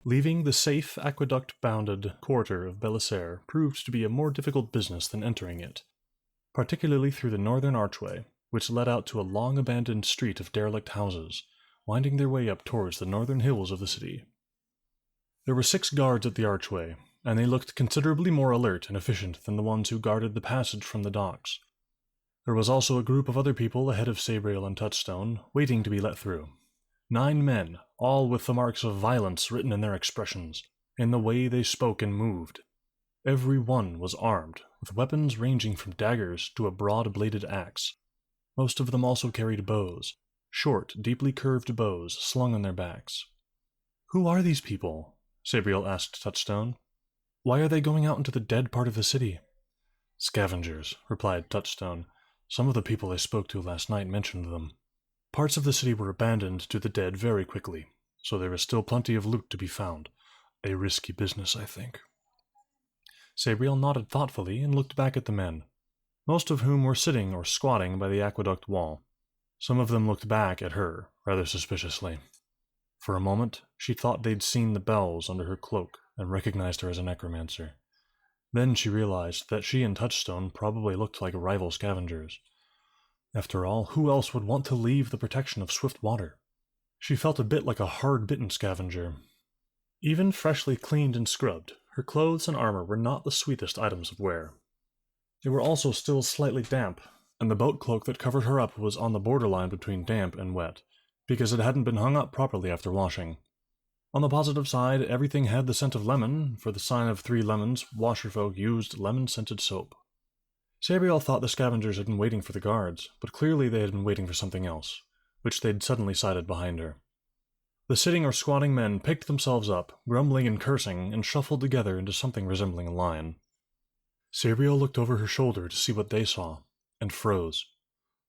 Leaving the safe, aqueduct-bounded quarter of Belissaire proved to be a more difficult business than entering it, particularly through the northern archway, which led out to a long abandoned street of derelict houses, winding their way up towards the northern hills of the city. There were 6 guards at the archway, and they looked considerably more alert and efficient than the ones who guarded the passage from the docks. There was also a group of other people ahead of Sabriel and Touchstone, waiting to be let through. 9 men, all with the marks of violence written in their expressions, in the way they spoke and moved. Every one was armed, with weapons ranging from daggers to a broad-bladed axe. Most of them also carried bows, short, deeply curved bows slung on their backs. "Who are these people?" Sabriel asked Touchstone. "Why are they going out into the dead part of the city?" "Scavengers," replied Touchstone. "Some of the people I spoke to last night mentioned them. Parts of the city were abandoned to the dead very quickly, so there is still plenty of loot to be found. A risky business, I think." Sabriel nodded thoughtfully and looked back at the men, most of whom were sitting or squatting by the aqueduct wall. Some of them looked back at her, rather suspiciously. For a moment, she thought they'd seen the bells under her cloak and recognized her as a necromancer. Then she realized that she and Touchstone probably looked like rival scavengers. After all, who else would want to leave the protection of swift water? She felt a bit like a hard-bitten scavenger. Even freshly cleaned and scrubbed, her clothes and armor were not the sweetest items of wear. They were also still slightly damp, and the boat cloak that covered her up was on the borderline between damp and wet, because it hadn't been hung up properly after washing. On the positive side, everything had the scent of lemon. For the sign of 3 lemons, washerfolk used lemon-scented soap. Sabriel thought the scavengers had been waiting for the guards, but clearly they had been waiting for something else, which they'd suddenly sighted behind her. The sitting or squatting men picked themselves up, grumbling and cursing, and shuffled together into something resembling a line. Sabriel looked over her shoulder to see what they saw, and froze.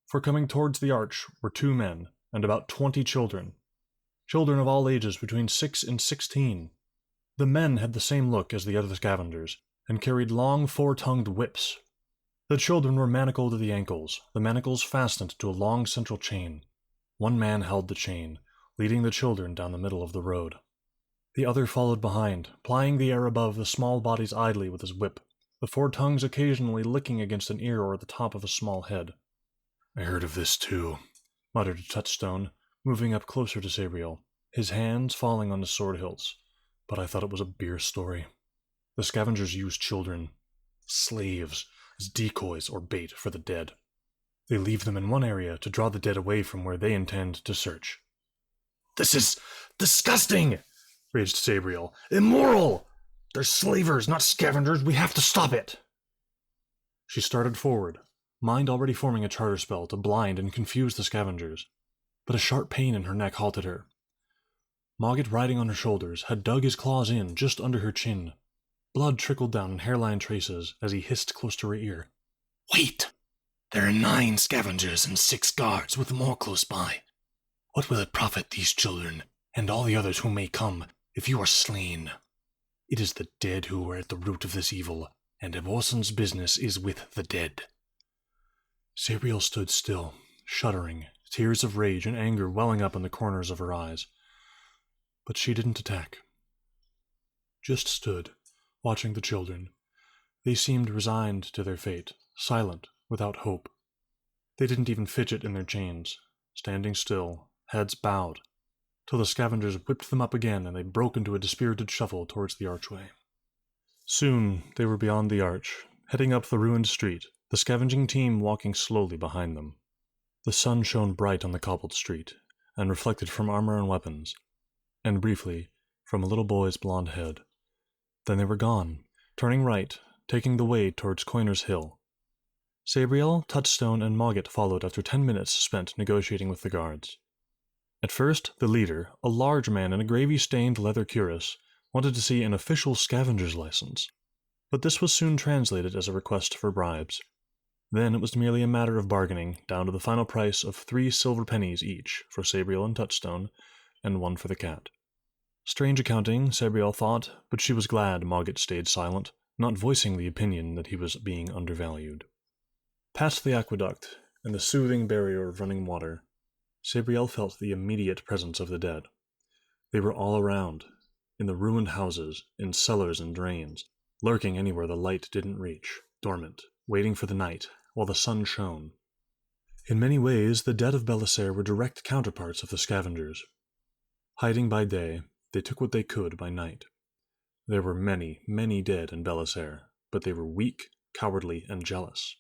For coming towards the arch were 2 men, and about 20 children. Children of all ages between 6 and 16. The men had the same look as the other scavengers, and carried long 4-tongued whips. The children were manacled at the ankles, the manacles fastened to a long central chain. One man held the chain, leading the children down the middle of the road. The other followed behind, plying the air above the small bodies idly with his whip, the 4 tongues occasionally licking against an ear or the top of a small head. "I heard of this too," muttered Touchstone, moving up closer to Sabriel, his hands falling on his sword hilts. "But I thought it was a beer story. The scavengers use children, slaves, as decoys or bait for the dead. They leave them in one area to draw the dead away from where they intend to search." "This is disgusting!" raged Sabriel. "Immoral! They're slavers, not scavengers. We have to stop it!" She started forward, mind already forming a charter spell to blind and confuse the scavengers, but a sharp pain in her neck halted her. Mogget, riding on her shoulders, had dug his claws in just under her chin. Blood trickled down in hairline traces as he hissed close to her ear. "Wait! There are 9 scavengers and 6 guards, with more close by. What will it profit these children, and all the others who may come, if you are slain? It is the dead who are at the root of this evil, and Evorson's business is with the dead." Sabriel stood still, shuddering, tears of rage and anger welling up in the corners of her eyes. But she didn't attack. Just stood, watching the children. They seemed resigned to their fate, silent, without hope. They didn't even fidget in their chains, standing still, heads bowed, till the scavengers whipped them up again and they broke into a dispirited shuffle towards the archway. Soon they were beyond the arch, heading up the ruined street, the scavenging team walking slowly behind them. The sun shone bright on the cobbled street, and reflected from armor and weapons, and briefly, from a little boy's blond head. Then they were gone, turning right, taking the way towards Coiner's Hill. Sabriel, Touchstone, and Mogget followed after 10 minutes spent negotiating with the guards. At first, the leader, a large man in a gravy-stained leather cuirass, wanted to see an official scavenger's license, but this was soon translated as a request for bribes. Then it was merely a matter of bargaining, down to the final price of 3 silver pennies each for Sabriel and Touchstone, and 1 for the cat. Strange accounting, Sabriel thought, but she was glad Mogget stayed silent, not voicing the opinion that he was being undervalued. Past the aqueduct, and the soothing barrier of running water, Sabriel felt the immediate presence of the dead. They were all around, in the ruined houses, in cellars and drains, lurking anywhere the light didn't reach, dormant, waiting for the night, while the sun shone. In many ways, the dead of Belissaire were direct counterparts of the scavengers. Hiding by day, they took what they could by night. There were many, many dead in Belissaire, but they were weak, cowardly, and jealous.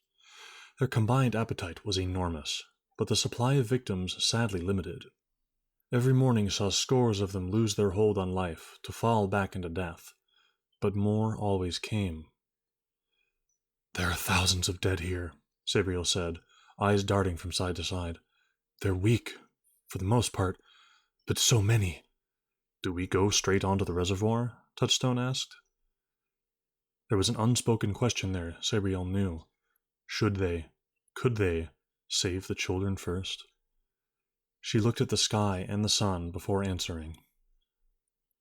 Their combined appetite was enormous, but the supply of victims sadly limited. Every morning saw scores of them lose their hold on life, to fall back into death, but more always came. "There are thousands of dead here," Sabriel said, eyes darting from side to side. "They're weak, for the most part, but so many." "Do we go straight onto the reservoir?" Touchstone asked. There was an unspoken question there, Sabriel knew. Could they, save the children first? She looked at the sky and the sun before answering.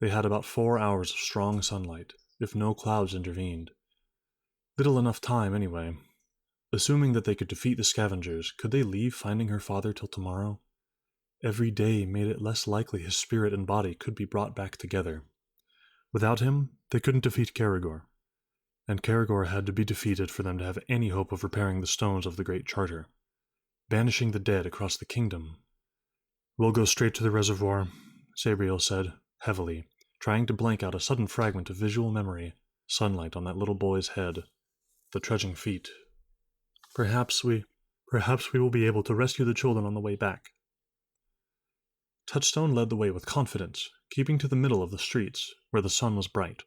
They had about 4 hours of strong sunlight, if no clouds intervened. Little enough time, anyway. Assuming that they could defeat the scavengers, could they leave finding her father till tomorrow? Every day made it less likely his spirit and body could be brought back together. Without him, they couldn't defeat Caragor, and Caragor had to be defeated for them to have any hope of repairing the stones of the Great Charter, banishing the dead across the kingdom. "We'll go straight to the reservoir," Sabriel said, heavily, trying to blank out a sudden fragment of visual memory, sunlight on that little boy's head, the trudging feet. Perhaps we will be able to rescue the children on the way back." Touchstone led the way with confidence, keeping to the middle of the streets, where the sun was bright.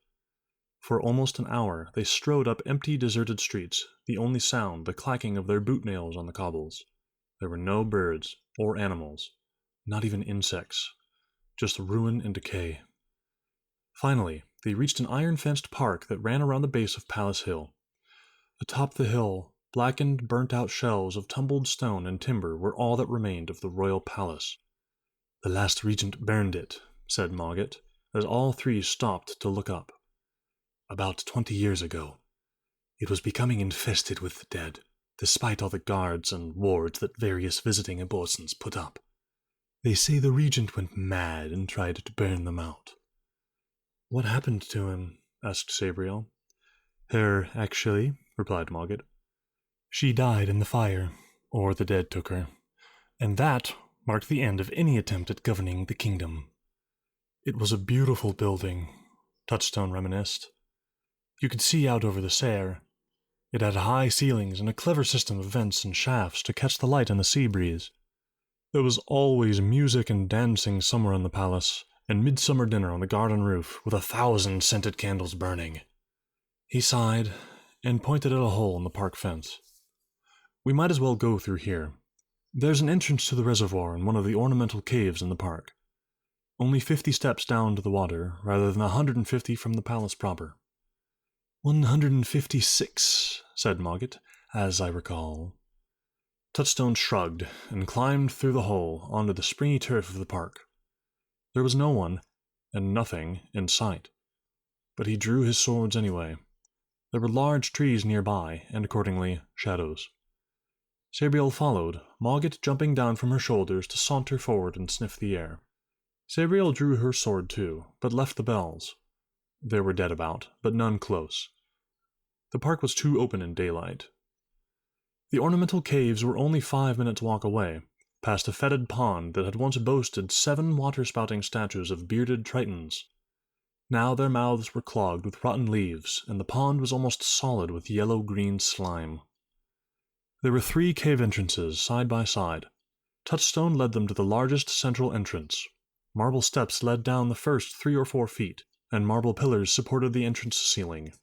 For almost an hour they strode up empty, deserted streets, the only sound the clacking of their boot nails on the cobbles. There were no birds or animals, not even insects, just ruin and decay. Finally, they reached an iron-fenced park that ran around the base of Palace Hill. Atop the hill, blackened, burnt-out shells of tumbled stone and timber were all that remained of the royal palace. "The last regent burned it," said Mogget, as all three stopped to look up. "About 20 years ago. It was becoming infested with the dead, despite all the guards and wards that various visiting aborsons put up. They say the regent went mad and tried to burn them out." "What happened to him?" asked Sabriel. "Her, actually," replied Mogget. "She died in the fire, or the dead took her, and that marked the end of any attempt at governing the kingdom." "It was a beautiful building," Touchstone reminisced. "You could see out over the Saire. It had high ceilings and a clever system of vents and shafts to catch the light and the sea breeze. There was always music and dancing somewhere in the palace, and midsummer dinner on the garden roof with 1,000 scented candles burning." He sighed and pointed at a hole in the park fence. "We might as well go through here. There's an entrance to the reservoir in one of the ornamental caves in the park. Only 50 steps down to the water, rather than 150 from the palace proper." 156, said Mogget, "as I recall." Touchstone shrugged and climbed through the hole onto the springy turf of the park. There was no one, and nothing, in sight. But he drew his swords anyway. There were large trees nearby, and accordingly, shadows. Sabriel followed, Mogget jumping down from her shoulders to saunter forward and sniff the air. Sabriel drew her sword too, but left the bells. There were dead about, but none close. The park was too open in daylight. The ornamental caves were only 5 minutes' walk away, past a fetid pond that had once boasted 7 water-spouting statues of bearded tritons. Now their mouths were clogged with rotten leaves, and the pond was almost solid with yellow-green slime. There were 3 cave entrances side by side. Touchstone led them to the largest central entrance. Marble steps led down the first 3 or 4 feet, and marble pillars supported the entrance ceiling.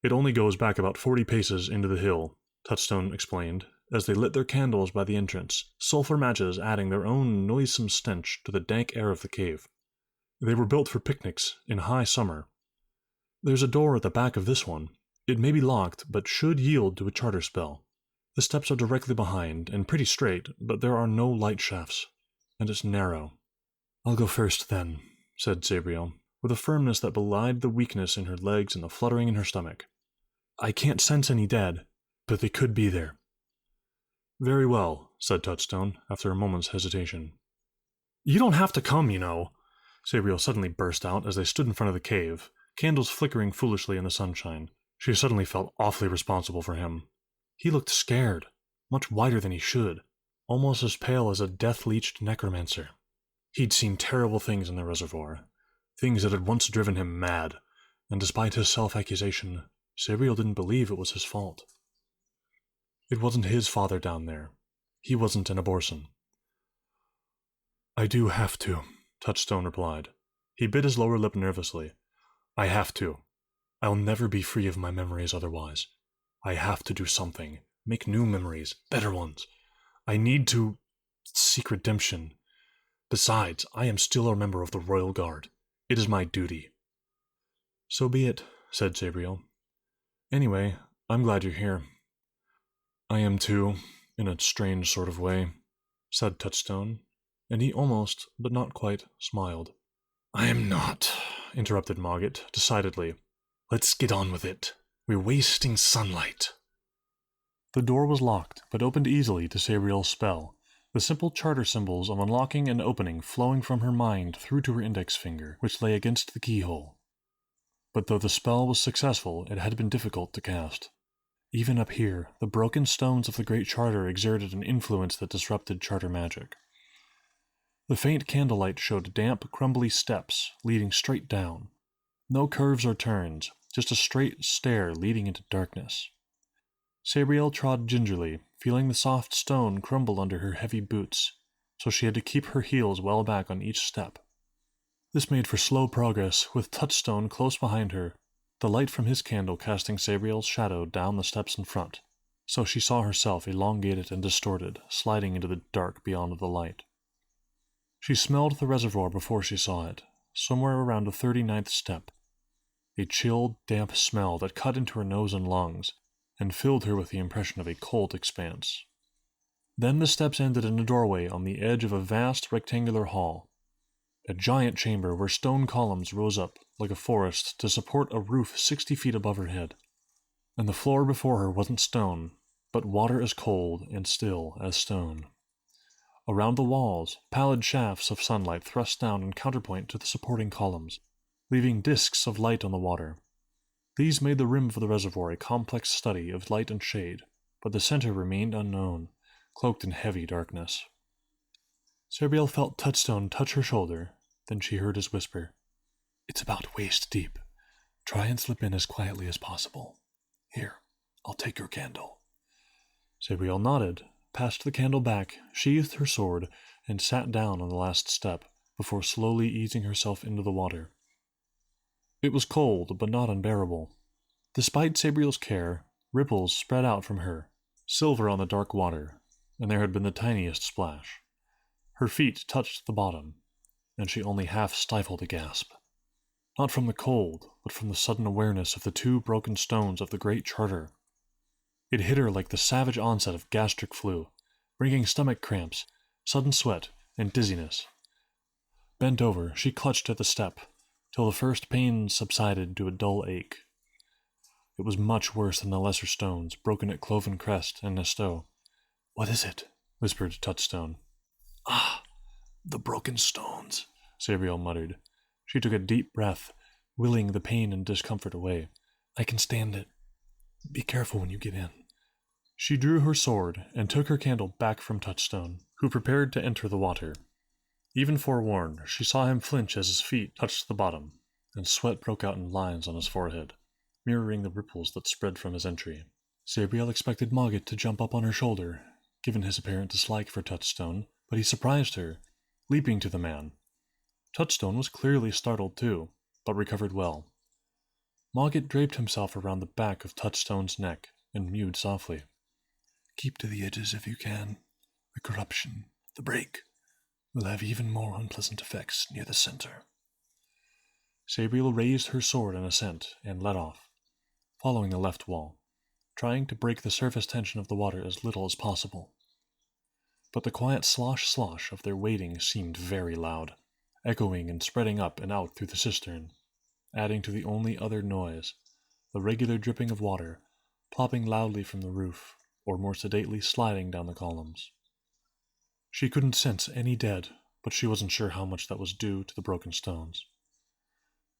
"It only goes back about 40 paces into the hill," Touchstone explained, as they lit their candles by the entrance, sulphur matches adding their own noisome stench to the dank air of the cave. They were built for picnics in high summer. "There's a door at the back of this one. It may be locked, but should yield to a charter spell. The steps are directly behind, and pretty straight, but there are no light shafts, and it's narrow." "I'll go first, then," said Sabriel, with a firmness that belied the weakness in her legs and the fluttering in her stomach. "I can't sense any dead, but they could be there." "Very well," said Touchstone, after a moment's hesitation. "You don't have to come, you know." Sabriel suddenly burst out as they stood in front of the cave, candles flickering foolishly in the sunshine. She suddenly felt awfully responsible for him. He looked scared, much whiter than he should, almost as pale as a death-leeched necromancer. He'd seen terrible things in the reservoir, things that had once driven him mad, and despite his self-accusation, Sabriel didn't believe it was his fault. It wasn't his father down there. He wasn't an abortion. "I do have to," Touchstone replied. He bit his lower lip nervously. "I have to. I'll never be free of my memories otherwise. I have to do something. Make new memories, better ones. I need to seek redemption. Besides, I am still a member of the Royal Guard. It is my duty." "So be it," said Sabriel. "Anyway, I'm glad you're here." "I am too, in a strange sort of way," said Touchstone, and he almost, but not quite, smiled. "I am not," interrupted Mogget, decidedly. "Let's get on with it. We're wasting sunlight." The door was locked, but opened easily to Sabriel's spell, the simple charter symbols of unlocking and opening flowing from her mind through to her index finger, which lay against the keyhole. But though the spell was successful, it had been difficult to cast. Even up here, the broken stones of the Great Charter exerted an influence that disrupted charter magic. The faint candlelight showed damp, crumbly steps leading straight down. No curves or turns, just a straight stair leading into darkness. Sabriel trod gingerly, feeling the soft stone crumble under her heavy boots, so she had to keep her heels well back on each step. This made for slow progress, with Touchstone close behind her, the light from his candle casting Sabriel's shadow down the steps in front, so she saw herself elongated and distorted, sliding into the dark beyond the light. She smelled the reservoir before she saw it, somewhere around the 39th step. A chill, damp smell that cut into her nose and lungs, and filled her with the impression of a cold expanse. Then the steps ended in a doorway on the edge of a vast rectangular hall, a giant chamber where stone columns rose up like a forest to support a roof 60 feet above her head. And the floor before her wasn't stone, but water as cold and still as stone. Around the walls, pallid shafts of sunlight thrust down in counterpoint to the supporting columns, leaving discs of light on the water. These made the rim of the reservoir a complex study of light and shade, but the center remained unknown, cloaked in heavy darkness. Sabriel felt Touchstone touch her shoulder, then she heard his whisper. "It's about waist deep. Try and slip in as quietly as possible. Here, I'll take your candle." Sabriel nodded, passed the candle back, sheathed her sword, and sat down on the last step, before slowly easing herself into the water. It was cold, but not unbearable. Despite Sabriel's care, ripples spread out from her, silver on the dark water, and there had been the tiniest splash. Her feet touched the bottom, and she only half stifled a gasp. Not from the cold, but from the sudden awareness of the two broken stones of the Great Charter. It hit her like the savage onset of gastric flu, bringing stomach cramps, sudden sweat, and dizziness. Bent over, she clutched at the step, till the first pain subsided to a dull ache. It was much worse than the lesser stones, broken at Cloven Crest and Nestow. "What is it?" whispered Touchstone. "Ah, the broken stones," Sabriel muttered. She took a deep breath, willing the pain and discomfort away. "I can stand it. Be careful when you get in." She drew her sword and took her candle back from Touchstone, who prepared to enter the water. Even forewarned, she saw him flinch as his feet touched the bottom, and sweat broke out in lines on his forehead, mirroring the ripples that spread from his entry. Sabriel expected Mogget to jump up on her shoulder, given his apparent dislike for Touchstone, but he surprised her, leaping to the man. Touchstone was clearly startled too, but recovered well. Mogget draped himself around the back of Touchstone's neck and mewed softly. "Keep to the edges if you can. The corruption, the break, will have even more unpleasant effects near the center." Sabriel raised her sword in assent and led off, following the left wall, trying to break the surface tension of the water as little as possible. But the quiet slosh-slosh of their wading seemed very loud, echoing and spreading up and out through the cistern, adding to the only other noise, the regular dripping of water, plopping loudly from the roof, or more sedately sliding down the columns. She couldn't sense any dead, but she wasn't sure how much that was due to the broken stones.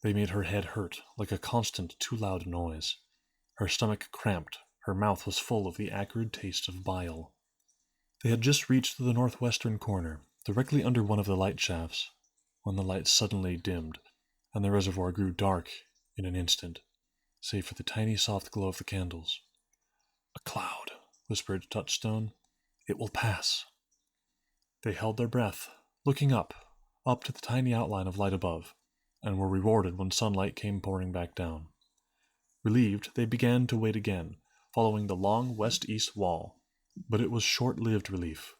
They made her head hurt, like a constant, too loud noise. Her stomach cramped, her mouth was full of the acrid taste of bile. They had just reached the northwestern corner, directly under one of the light shafts, when the light suddenly dimmed, and the reservoir grew dark in an instant, save for the tiny soft glow of the candles. "A cloud," whispered Touchstone. "It will pass." They held their breath, looking up to the tiny outline of light above, and were rewarded when sunlight came pouring back down. Relieved, they began to wait again, following the long west-east wall. But it was short-lived relief.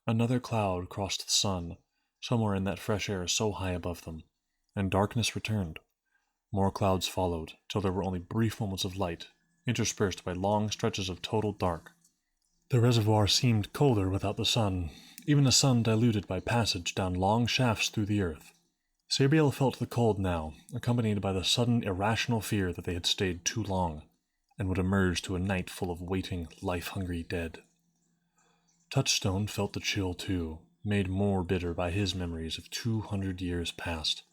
Another cloud crossed the sun, somewhere in that fresh air so high above them, and darkness returned. More clouds followed, till there were only brief moments of light, interspersed by long stretches of total dark. The reservoir seemed colder without the sun, even the sun diluted by passage down long shafts through the earth. Sabriel felt the cold now, accompanied by the sudden irrational fear that they had stayed too long, and would emerge to a night full of waiting, life-hungry dead. Touchstone felt the chill too, made more bitter by his memories of 200 years past,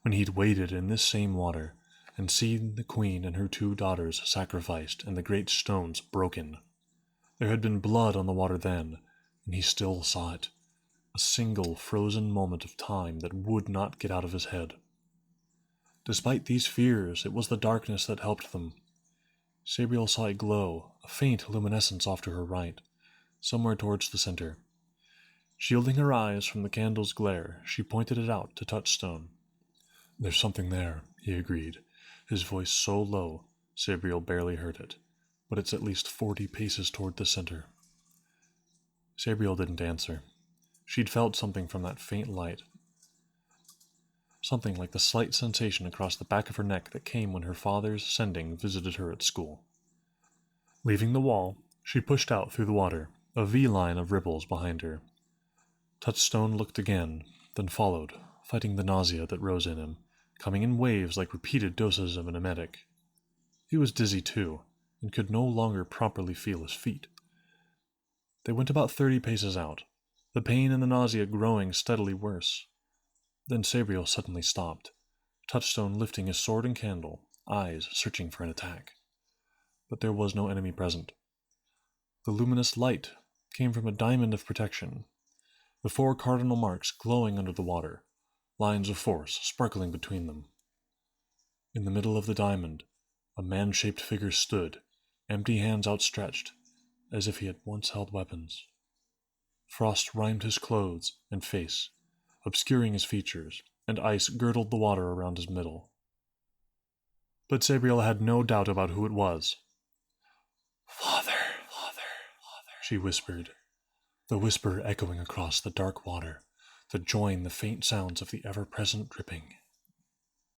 when he'd waded in this same water, and seen the queen and her 2 daughters sacrificed and the great stones broken. There had been blood on the water then, and he still saw it. A single frozen moment of time that would not get out of his head. Despite these fears, it was the darkness that helped them. Sabriel saw a glow, a faint luminescence off to her right, somewhere towards the center. Shielding her eyes from the candle's glare, she pointed it out to Touchstone. "There's something there," he agreed, his voice so low Sabriel barely heard it, "but it's at least 40 paces toward the center." Sabriel didn't answer. She'd felt something from that faint light, something like the slight sensation across the back of her neck that came when her father's sending visited her at school. Leaving the wall, she pushed out through the water, a V-line of ripples behind her. Touchstone looked again, then followed, fighting the nausea that rose in him, coming in waves like repeated doses of an emetic. He was dizzy too, and could no longer properly feel his feet. They went about 30 paces out, the pain and the nausea growing steadily worse. Then Sabriel suddenly stopped, Touchstone lifting his sword and candle, eyes searching for an attack. But there was no enemy present. The luminous light came from a diamond of protection, the 4 cardinal marks glowing under the water, lines of force sparkling between them. In the middle of the diamond, a man-shaped figure stood, empty hands outstretched, as if he had once held weapons. Frost rimed his clothes and face, obscuring his features, and ice girdled the water around his middle. But Sabriel had no doubt about who it was. "Father, father, father," she whispered, the whisper echoing across the dark water to join the faint sounds of the ever-present dripping.